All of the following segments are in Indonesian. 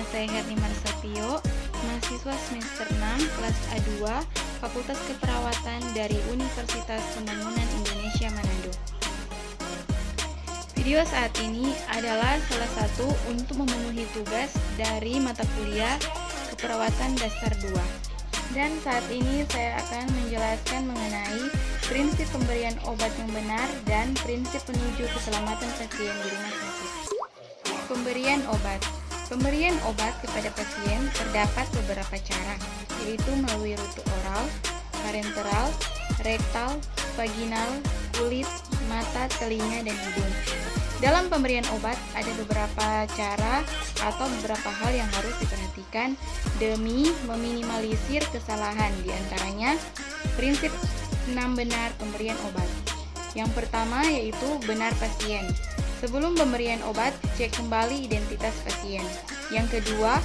saya Herni Marsatio, mahasiswa semester 6 kelas A2, Fakultas Keperawatan dari Universitas Pembangunan Indonesia Manado. Video saat ini adalah salah satu untuk memenuhi tugas dari mata kuliah Keperawatan Dasar 2. Dan saat ini saya akan menjelaskan mengenai prinsip pemberian obat yang benar dan prinsip menuju keselamatan pasien di rumah sakit. Pemberian obat. Pemberian obat kepada pasien terdapat beberapa cara, yaitu melalui rute oral, parenteral, rektal, vaginal, kulit, mata, telinga, dan hidung. Dalam pemberian obat ada beberapa cara atau beberapa hal yang harus diperhatikan demi meminimalisir kesalahan, diantaranya prinsip 6 benar pemberian obat. Yang pertama yaitu benar pasien. Sebelum pemberian obat, cek kembali identitas pasien. Yang kedua,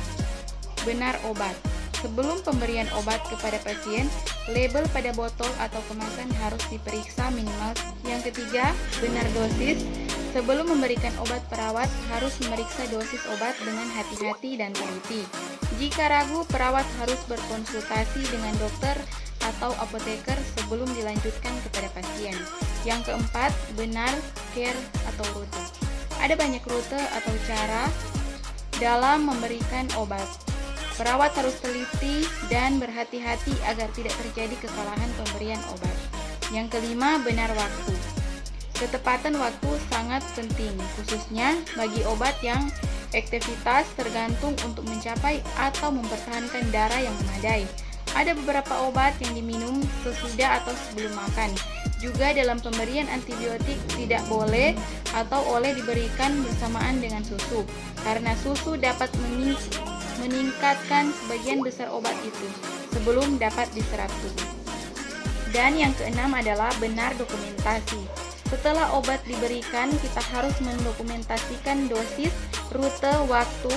benar obat. Sebelum pemberian obat kepada pasien, label pada botol atau kemasan harus diperiksa minimal. Yang ketiga, benar dosis. Sebelum memberikan obat, perawat harus memeriksa dosis obat dengan hati-hati dan teliti. Jika ragu, perawat harus berkonsultasi dengan dokter atau apoteker sebelum dilanjutkan kepada pasien. Yang keempat, benar care atau rute. Ada banyak rute atau cara dalam memberikan obat. Perawat harus teliti dan berhati-hati agar tidak terjadi kesalahan pemberian obat. Yang kelima, benar waktu. Ketepatan waktu sangat penting, khususnya bagi obat yang efektivitas tergantung untuk mencapai atau mempertahankan darah yang memadai. Ada beberapa obat yang diminum sesudah atau sebelum makan. Juga dalam pemberian antibiotik tidak boleh atau oleh diberikan bersamaan dengan susu, karena susu dapat meningkatkan sebagian besar obat itu sebelum dapat diserap tubuh. Dan yang keenam adalah benar dokumentasi. Setelah obat diberikan, kita harus mendokumentasikan dosis, rute, waktu,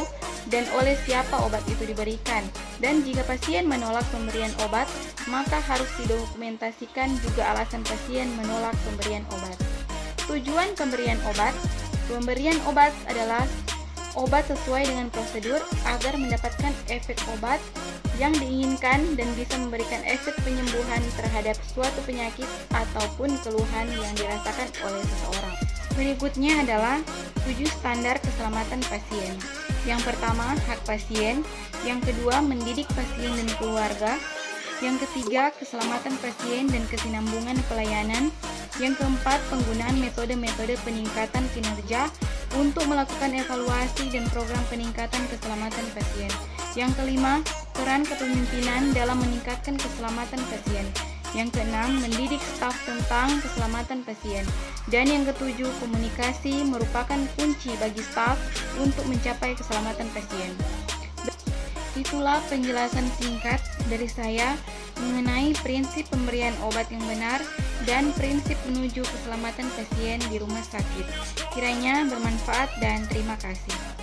dan oleh siapa obat itu diberikan. Dan jika pasien menolak pemberian obat, maka harus didokumentasikan juga alasan pasien menolak pemberian obat. Tujuan pemberian obat. Pemberian obat adalah obat sesuai dengan prosedur agar mendapatkan efek obat yang diinginkan dan bisa memberikan efek penyembuhan terhadap suatu penyakit ataupun keluhan yang dirasakan oleh seseorang. Berikutnya adalah 7 standar keselamatan pasien. Yang pertama, hak pasien. Yang kedua, mendidik pasien dan keluarga. Yang ketiga, keselamatan pasien dan kesinambungan pelayanan. Yang keempat, penggunaan metode-metode peningkatan kinerja untuk melakukan evaluasi dan program peningkatan keselamatan pasien. Yang kelima, peran kepemimpinan dalam meningkatkan keselamatan pasien. Yang keenam, mendidik staf tentang keselamatan pasien. Dan yang ketujuh, komunikasi merupakan kunci bagi staf untuk mencapai keselamatan pasien. Itulah penjelasan singkat dari saya mengenai prinsip pemberian obat yang benar dan prinsip menuju keselamatan pasien di rumah sakit. Kiranya bermanfaat dan terima kasih.